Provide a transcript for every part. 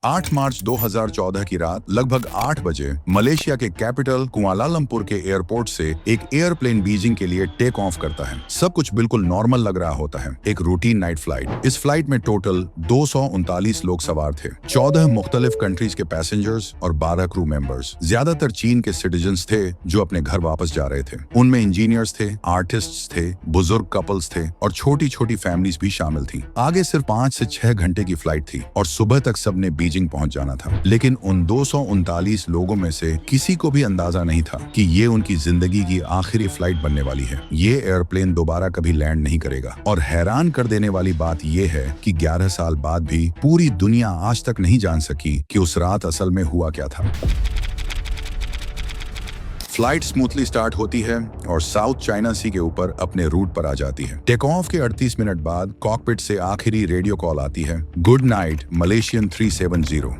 8 मार्च 2014 की रात लगभग 8 बजे मलेशिया के कैपिटल कुआलालंपुर के एयरपोर्ट से एक एयरप्लेन बीजिंग के लिए टेक ऑफ करता है। सब कुछ बिल्कुल नॉर्मल लग रहा होता है, एक रूटीन नाइट फ्लाइट। इस फ्लाइट में टोटल 239 लोग सवार थे, 14 मुख्तलिफ कंट्रीज के पैसेंजर्स और 12 क्रू मेंबर्स। ज्यादातर चीन के सिटीजन्स थे जो अपने घर वापस जा रहे थे। उनमें इंजीनियर्स थे, आर्टिस्ट्स थे, बुजुर्ग कपल्स थे और छोटी छोटी फैमिलीज भी शामिल थी। आगे सिर्फ 5 से 6 घंटे की फ्लाइट थी और सुबह तक सबने बीजिंग पहुंच जाना था। लेकिन उन 239 लोगों में से किसी को भी अंदाजा नहीं था कि ये उनकी जिंदगी की आखिरी फ्लाइट बनने वाली है। ये एयरप्लेन दोबारा कभी लैंड नहीं करेगा। और हैरान कर देने वाली बात यह है कि 11 साल बाद भी पूरी दुनिया आज तक नहीं जान सकी कि उस रात असल में हुआ क्या था। फ्लाइट स्मूथली स्टार्ट होती है और साउथ चाइना सी के ऊपर अपने रूट पर आ जाती है। टेक ऑफ के 38 मिनट बाद कॉकपिट से आखिरी रेडियो कॉल आती है, गुड नाइट मलेशियन 370।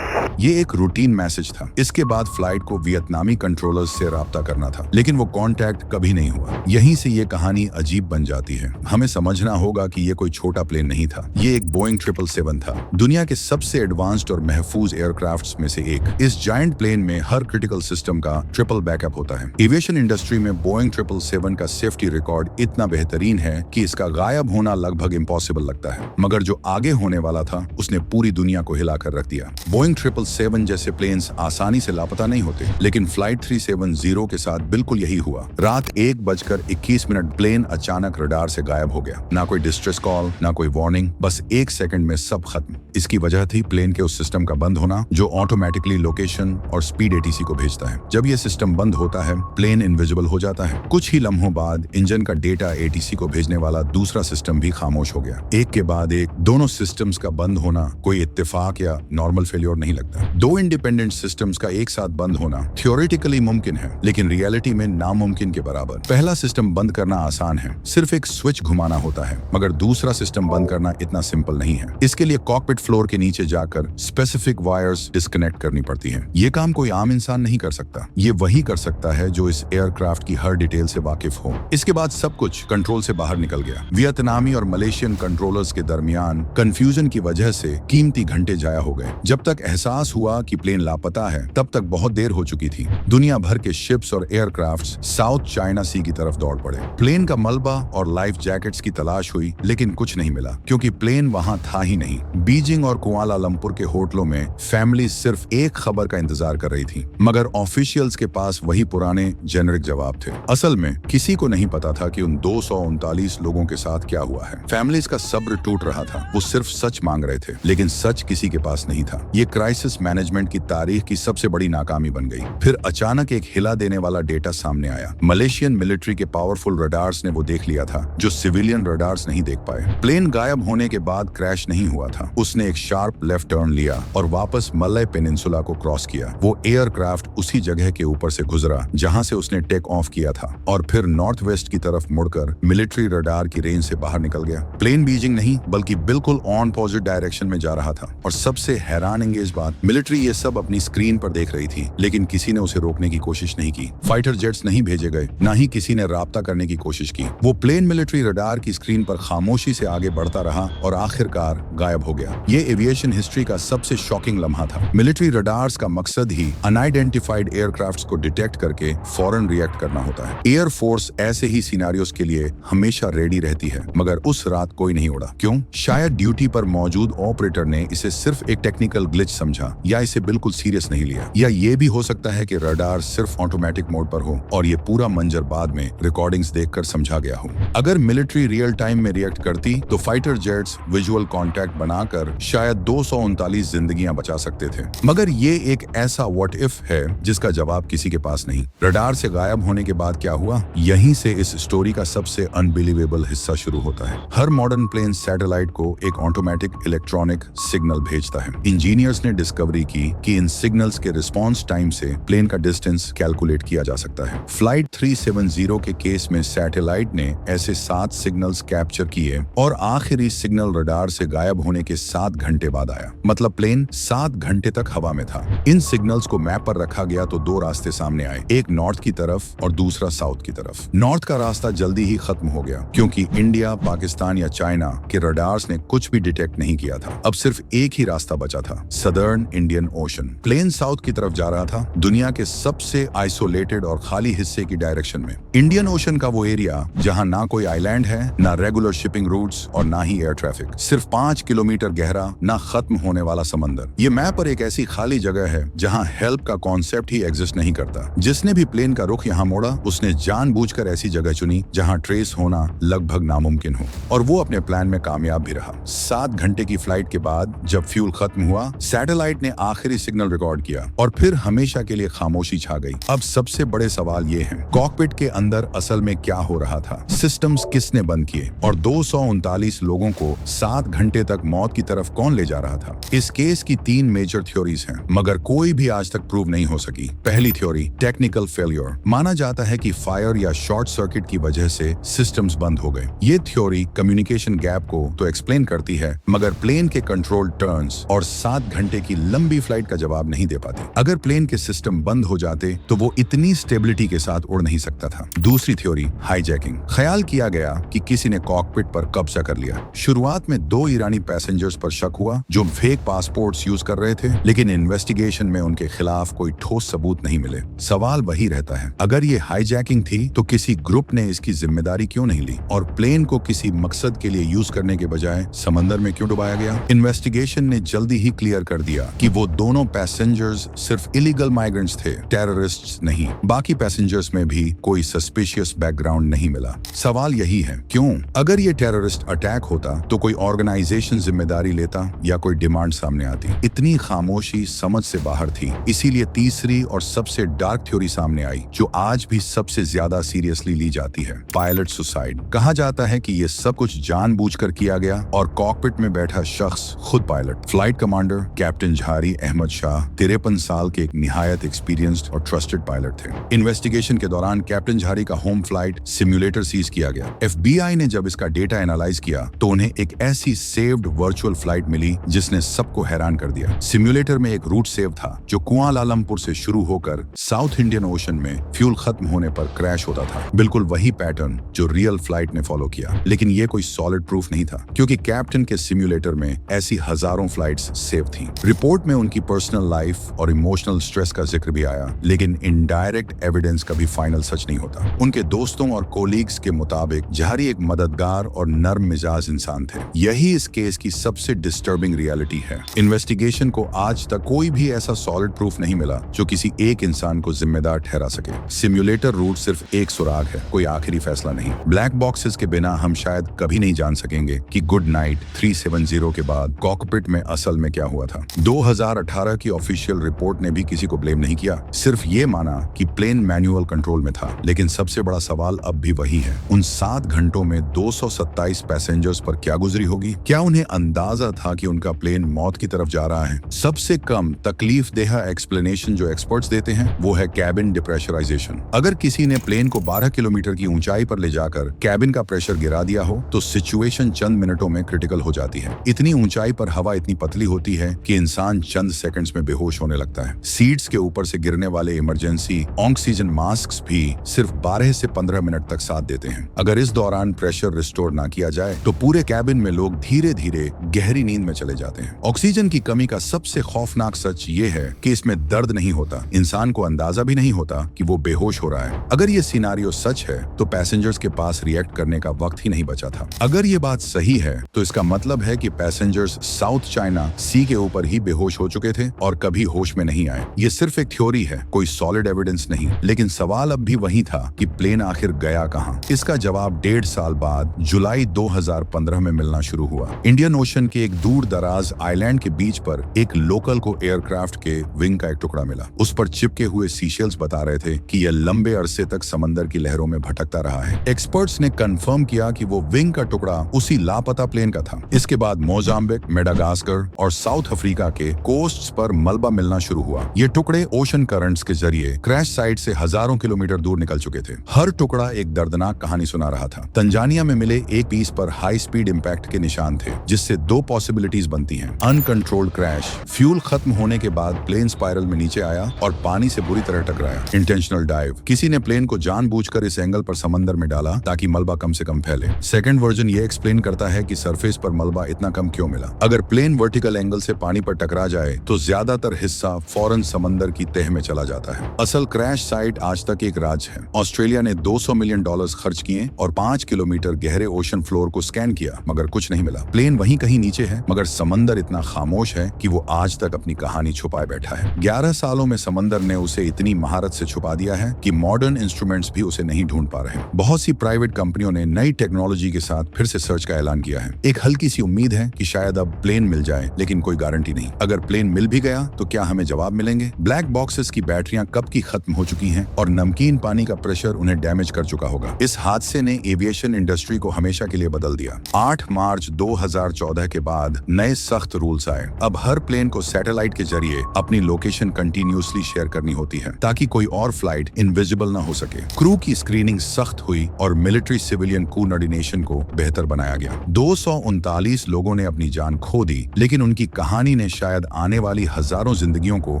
ये एक रूटीन मैसेज था। इसके बाद फ्लाइट को वियतनामी कंट्रोलर्स से राब्ता करना था, लेकिन वो कांटेक्ट कभी नहीं हुआ। यहीं से ये कहानी अजीब बन जाती है। हमें समझना होगा कि ये कोई छोटा प्लेन नहीं था, ये एक बोइंग 777 था, दुनिया के सबसे एडवांस्ड और महफूज एयरक्राफ्ट्स में से एक। इस जायंट प्लेन में हर क्रिटिकल सिस्टम का ट्रिपल बैकअप होता है। एविएशन इंडस्ट्री में बोइंग 777 का सेफ्टी रिकॉर्ड इतना बेहतरीन है कि इसका गायब होना लगभग इम्पॉसिबल लगता है, मगर जो आगे होने वाला था उसने पूरी दुनिया को हिलाकर रख दिया। बोइंग 777 जैसे प्लेन्स आसानी से लापता नहीं होते, लेकिन फ्लाइट 370 के साथ बिल्कुल यही हुआ। रात 1:21 प्लेन अचानक रडार से गायब हो गया। ना कोई डिस्ट्रेस कॉल, ना कोई वार्निंग, बस 1 सेकंड में सब खत्म। इसकी वजह थी प्लेन के उस सिस्टम का बंद होना जो ऑटोमेटिकली लोकेशन और स्पीड एटीसी को भेजता है। जब यह सिस्टम बंद होता है, प्लेन इनविजिबल हो जाता है। कुछ ही लम्हों बाद इंजन का डेटा एटीसी को भेजने वाला दूसरा सिस्टम भी खामोश हो गया। एक के बाद एक दोनों सिस्टम्स का बंद होना कोई इत्तेफाक या नॉर्मल फेल्योर नहीं लगता। दो इंडिपेंडेंट सिस्टम्स का एक साथ बंद होना थियोरेटिकली मुमकिन है, लेकिन रियलिटी में नामुमकिन के बराबर। पहला सिस्टम बंद करना आसान है, सिर्फ एक स्विच घुमाना होता है, मगर दूसरा सिस्टम बंद करना इतना सिंपल नहीं है। इसके लिए कॉकपिट फ्लोर के नीचे जाकर स्पेसिफिक वायर्स डिस्कनेक्ट करनी पड़ती है। ये काम कोई आम इंसान नहीं कर सकता। ये वही कर सकता है जो इस एयरक्राफ्ट की हर डिटेल से वाकिफ हो। इसके बाद सब कुछ कंट्रोल से बाहर निकल गया। वियतनामी और मलेशियन कंट्रोलर्स के दरमियान कंफ्यूजन की वजह से कीमती घंटे जाया हो गए। जब तक एहसास हुआ कि प्लेन लापता है, तब तक बहुत देर हो चुकी थी। दुनिया भर के शिप्स और एयरक्राफ्ट्स साउथ चाइना सी की तरफ दौड़ पड़े। प्लेन का मलबा और लाइफ जैकेट्स की तलाश हुई, लेकिन कुछ नहीं मिला, क्योंकि प्लेन वहां था ही नहीं। बीजिंग और कुआलालंपुर के होटलों में फैमिली सिर्फ एक खबर का इंतजार कर रही थी, मगर ऑफिशियल्स के पास वही पुराने जेनरिक जवाब थे। असल में किसी को नहीं पता था कि उन 239 लोगों के साथ क्या हुआ है। फैमिलीज का सब्र टूट रहा था। वो सिर्फ सच मांग रहे थे, लेकिन सच किसी के पास नहीं था। ये क्राइसिस मैनेजमेंट की तारीख की सबसे बड़ी नाकामी बन गई। फिर अचानक एक हिला देने वाला डेटा सामने आया। मलेशियन मिलिट्री के पावरफुल रडार्स ने वो देख लिया था जो सिविलियन रडार्स नहीं देख पाए। प्लेन गायब होने के बाद क्रैश नहीं हुआ था। उसने एक शार्प लेफ्ट टर्न लिया और वापस मलय पेनिनसुला को क्रॉस किया। वो एयरक्राफ्ट उसी जगह के ऊपर से गुजरा जहां से उसने टेक ऑफ किया था और फिर नॉर्थ वेस्ट की तरफ मुड़कर मिलिट्री रडार की रेंज से बाहर निकल गया। प्लेन बीजिंग नहीं बल्कि बिल्कुल ऑन अपोजिट डायरेक्शन में जा रहा था। और सबसे हैरान अंगेज बात, मिलिट्री ये सब अपनी स्क्रीन पर देख रही थी, लेकिन किसी ने उसे रोकने की कोशिश नहीं की। फाइटर जेट्स नहीं भेजे गए, ना ही किसी ने राब्ता करने की कोशिश की। वो प्लेन मिलिट्री रडार की स्क्रीन पर खामोशी से आगे बढ़ता रहा और आखिरकार गायब हो गया। ये एविएशन हिस्ट्री का सबसे शॉकिंग लम्हा था। मिलिट्री रडार्स का मकसद ही अनआइडेंटिफाइड एयरक्राफ्ट्स को डिटेक्ट करके फौरन रिएक्ट करना होता है। एयर फोर्स ऐसे ही सिनेरियोस के लिए हमेशा रेडी रहती है, मगर उस रात कोई नहीं उड़ा। क्यों? शायद ड्यूटी पर मौजूद ऑपरेटर ने इसे सिर्फ एक टेक्निकल ग्लिच समझा, या इसे बिल्कुल सीरियस नहीं लिया, या ये भी हो सकता है कि रडार सिर्फ ऑटोमेटिक मोड पर हो और ये पूरा मंजर बाद में रिकॉर्डिंग्स देखकर समझा गया हो। अगर मिलिट्री रियल टाइम में रिएक्ट करती तो फाइटर जेट्स विजुअल कांटेक्ट बनाकर शायद 239 जिंदगियां बचा सकते थे, मगर ये एक ऐसा व्हाट इफ है जिसका जवाब किसी के पास नहीं। रडार से गायब होने के बाद क्या हुआ? यहीं से इस स्टोरी का सबसे अनबिलीवेबल हिस्सा शुरू होता है। हर मॉडर्न प्लेन सैटेलाइट को एक ऑटोमेटिक इलेक्ट्रॉनिक सिग्नल भेजता है। इंजीनियर्स ने डिस्कवरी की कि इन सिग्नल्स के रिस्पॉन्स टाइम से प्लेन का डिस्टेंस कैलकुलेट किया जा सकता है। फ्लाइट 370 के केस में सैटेलाइट ने ऐसे 7 सिग्नल्स कैप्चर किए और आखिरी सिग्नल रडार से गायब होने के 7 घंटे बाद आया। मतलब प्लेन 7 घंटे तक हवा में था। इन सिग्नल्स को मैप पर रखा गया तो 2 रास्ते सामने आए, एक नॉर्थ की तरफ और दूसरा साउथ की तरफ। नॉर्थ का रास्ता जल्दी ही खत्म हो गया, क्योंकि इंडिया, पाकिस्तान या चाइना के रडार्स ने कुछ भी डिटेक्ट नहीं किया था। अब सिर्फ एक ही रास्ता बचा था, southern Indian ocean. Plane south की तरफ जा रहा था, दुनिया के सबसे आइसोलेटेड और खाली हिस्से की डायरेक्शन में। इंडियन ओशन का वो एरिया जहां ना कोई आइलैंड है, ना रेगुलर शिपिंग रूट्स और ना ही एयर ट्रैफिक। सिर्फ 5 किलोमीटर गहरा, ना खत्म होने वाला समंदर। ये मैप पर एक ऐसी खाली जगह है जहां हेल्प का कॉन्सेप्ट ही एग्जिस्ट नहीं करता। जिसने भी प्लेन का रुख यहाँ मोड़ा, उसने जानबूझकर ऐसी जगह चुनी जहां ट्रेस होना लगभग नामुमकिन हो, और वो अपने प्लान में कामयाब भी रहा। 7 घंटे की फ्लाइट के बाद जब फ्यूल खत्म हुआ, सैटेलाइट ने आखिरी सिग्नल रिकॉर्ड किया और फिर हमेशा के लिए खामोशी छा गई। अब सबसे बड़े सवाल ये हैं, कॉकपिट के अंदर असल में क्या हो रहा था, सिस्टम्स किसने बंद किए और 239 लोगों को 7 घंटे तक मौत की तरफ कौन ले जा रहा था। इस केस की 3 मेजर थ्योरीज हैं, मगर कोई भी आज तक प्रूव नहीं हो सकी। पहली थ्योरी, टेक्निकल फेलियर। माना जाता है कि फायर या शॉर्ट सर्किट की वजह से सिस्टम्स बंद हो गए। ये थ्योरी कम्युनिकेशन गैप को तो एक्सप्लेन करती है, मगर प्लेन के कंट्रोल टर्न्स और 7 घंटे की लंबी फ्लाइट का जवाब नहीं दे पाती। अगर प्लेन के सिस्टम बंद हो जाते तो वो इतनी स्टेबिलिटी के साथ उड़ नहीं सकता था। दूसरी थ्योरी, हाईजैकिंग। ख्याल किया गया कि किसी ने कॉकपिट पर कब्जा कर लिया। शुरुआत में 2 ईरानी पैसेंजर्स पर शक हुआ जो फेक पासपोर्ट्स यूज कर रहे थे, लेकिन इन्वेस्टिगेशन में उनके खिलाफ कोई ठोस सबूत नहीं मिले। सवाल वही रहता है, अगर ये हाईजैकिंग थी तो किसी ग्रुप ने इसकी जिम्मेदारी क्यों नहीं ली और प्लेन को किसी मकसद के लिए यूज करने के बजाय समंदर में क्यों डुबाया गया। इन्वेस्टिगेशन ने जल्दी ही क्लियर कर दिया कि वो दोनों पैसेंजर्स सिर्फ इलीगल माइग्रेंट्स थे, टेररिस्ट्स नहीं। बाकी पैसेंजर्स में भी कोई सस्पिशियस बैकग्राउंड नहीं मिला। सवाल यही है, क्यों? अगर ये टेररिस्ट अटैक होता तो कोई ऑर्गेनाइजेशन जिम्मेदारी लेता या कोई डिमांड सामने आती। इतनी खामोशी समझ से बाहर थी। इसीलिए तीसरी और सबसे डार्क थ्योरी सामने आई, जो आज भी सबसे ज्यादा सीरियसली ली जाती है, पायलट सुसाइड। कहा जाता है कि ये सब कुछ जानबूझकर किया गया और कॉकपिट में बैठा शख्स खुद पायलट, फ्लाइट कमांडर कैप्टन झारी अहमद शाह, 53 साल के एक निहायत एक्सपीरियंस्ड और ट्रस्टेड पायलट थे। इन्वेस्टिगेशन के दौरान कैप्टन झारी का होम फ्लाइट सिम्युलेटर सीज किया गया। FBI ने जब इसका डेटा एनालाइज किया तो उन्हें एक ऐसी सेव्ड वर्चुअल फ्लाइट मिली जिसने सबको हैरान कर दिया। सिम्युलेटर में एक रूट सेव था जो कुआलालंपुर से शुरू होकर साउथ इंडियन ओशन में फ्यूल खत्म होने पर क्रैश होता था। बिल्कुल वही पैटर्न जो रियल फ्लाइट ने फॉलो किया। लेकिन ये कोई सॉलिड प्रूफ नहीं था, क्योंकि कैप्टन के सिम्युलेटर में ऐसी हजारों फ्लाइट्स सेव थी। रिपोर्ट में उनकी पर्सनल लाइफ और इमोशनल स्ट्रेस का जिक्र भी आया, लेकिन इनडायरेक्ट एविडेंस कभी फाइनल सच नहीं होता। उनके दोस्तों और कोलीग्स के मुताबिक झारी एक मददगार और नर्म मिजाज इंसान थे। यही इस केस की सबसे डिस्टर्बिंग रियलिटी है। इन्वेस्टिगेशन को आज तक कोई भी ऐसा सॉलिड प्रूफ नहीं मिला जो किसी एक इंसान को जिम्मेदार ठहरा सके। सिम्युलेटर रूट सिर्फ एक सुराग है, कोई आखिरी फैसला नहीं। ब्लैक बॉक्सेस के बिना हम शायद कभी नहीं जान सकेंगे कि गुड नाइट 370 के बाद कॉकपिट में असल में क्या हुआ था। 2018 की ऑफिशियल रिपोर्ट ने भी किसी को ब्लेम नहीं किया, सिर्फ ये माना कि प्लेन मैनुअल कंट्रोल में था। लेकिन सबसे बड़ा सवाल अब भी वही है, उन 7 घंटों में 227 पैसेंजर्स पर क्या गुजरी होगी? क्या उन्हें अंदाजा था कि उनका प्लेन मौत की तरफ जा रहा है? सबसे कम तकलीफ देह एक्सप्लेनेशन जो एक्सपर्ट्स देते हैं वो है कैबिन डिप्रेशराइजेशन। अगर किसी ने प्लेन को 12 किलोमीटर की ऊंचाई पर ले जाकर कैबिन का प्रेशर गिरा दिया हो तो सिचुएशन चंद मिनटों में क्रिटिकल हो जाती है। इतनी ऊंचाई पर हवा इतनी पतली होती है कि इंसान चंद सेकंड्स में बेहोश होने लगता है। सीट्स के ऊपर से गिरने वाले इमरजेंसी ऑक्सीजन मास्क भी सिर्फ 12 से 15 मिनट तक साथ देते हैं। अगर इस दौरान प्रेशर रिस्टोर ना किया जाए तो पूरे कैबिन में लोग धीरे धीरे गहरी नींद में चले जाते हैं। ऑक्सीजन की कमी का सबसे खौफनाक सच ये है कि इसमें दर्द नहीं होता, इंसान को अंदाजा भी नहीं होता कि वो बेहोश हो रहा है। अगर ये सिनारियो सच है तो पैसेंजर्स के पास रिएक्ट करने का वक्त ही नहीं बचा था। अगर ये बात सही है तो इसका मतलब है कि पैसेंजर्स साउथ चाइना सी के ऊपर ही बेहोश हो चुके थे और कभी होश में नहीं आए। ये सिर्फ एक थ्योरी है, कोई सॉलिड एविडेंस नहीं। लेकिन सवाल अब भी वही था कि प्लेन आखिर गया कहां? इसका जवाब 1.5 साल बाद जुलाई 2015 में मिलना शुरू हुआ। इंडियन ओशन के एक दूर दराज आइलैंड के बीच पर एक लोकल को एयरक्राफ्ट के विंग का एक टुकड़ा मिला। उस पर चिपके हुए सीशेल्स बता रहे थे कि यह लंबे अरसे तक समंदर की लहरों में भटकता रहा है। एक्सपर्ट्स ने कंफर्म किया कि वो विंग का टुकड़ा उसी लापता प्लेन का था। इसके बाद मोजाम्बिक, मेडागास्कर और साउथ अफ्रीका के कोस्ट्स पर मलबा मिलना शुरू हुआ। ये टुकड़े ओशन करंट्स के जरिए क्रैश साइट से हजारों किलोमीटर दूर निकल चुके थे। हर टुकड़ा एक दर्दनाक कहानी सुना रहा था। तंजानिया में मिले एक पीस पर हाई स्पीड इंपैक्ट के निशान थे, जिससे 2 पॉसिबिलिटीज बनती हैं। अनकंट्रोल्ड क्रैश, फ्यूल खत्म होने के बाद प्लेन स्पाइरल में नीचे आया और पानी से बुरी तरह टकराया। इंटेंशनल डाइव, किसी ने प्लेन को जानबूझकर इस एंगल पर समंदर में डाला ताकि मलबा कम से कम फैले। सेकंड वर्जन ये एक्सप्लेन करता है कि सरफेस पर मलबा इतना कम क्यों मिला। अगर प्लेन वर्टिकल एंगल से पानी पर टकरा जाए तो ज्यादातर हिस्सा फौरन समंदर की तह में चला जाता है। असल क्रैश साइट आज तक एक राज है। ऑस्ट्रेलिया ने $200 मिलियन खर्च किए और 5 किलोमीटर गहरे ओशन फ्लोर को स्कैन किया, मगर कुछ नहीं मिला। प्लेन वहीं कहीं नीचे है, मगर समंदर इतना खामोश है कि वो आज तक अपनी कहानी छुपाए बैठा है। 11 सालों में समंदर ने उसे इतनी महारत से छुपा दिया है कि मॉडर्न इंस्ट्रूमेंट्स भी उसे नहीं ढूंढ पा रहे। बहुत सी प्राइवेट कंपनियों ने नई टेक्नोलॉजी के साथ फिर से सर्च का ऐलान किया है। एक हल्की सी उम्मीद है कि शायद अब प्लेन मिल जाए, लेकिन कोई गारंटी नहीं। अगर प्लेन मिल भी गया तो क्या हमें जवाब मिलेंगे? ब्लैक बॉक्सेस की बैटरियां कब की खत्म हो चुकी हैं और नमकीन पानी का प्रेशर उन्हें डैमेज कर चुका होगा। इस हादसे ने एविएशन इंडस्ट्री को हमेशा के लिए बदल दिया। 8 मार्च 2014 के बाद नए सख्त रूल्स आए। अब हर प्लेन को सैटेलाइट के जरिए अपनी लोकेशन कंटिन्यूअसली शेयर करनी होती है ताकि कोई और फ्लाइट इनविजिबल ना हो सके। क्रू की स्क्रीनिंग सख्त हुई और मिलिट्री सिविलियन कोऑर्डिनेशन को बेहतर बनाया गया। 239 लोगों ने अपनी जान खो दी, लेकिन उनकी कहानी ने शायद आने वाली हजारों जिंदगियों को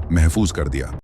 महफूज कर दिया।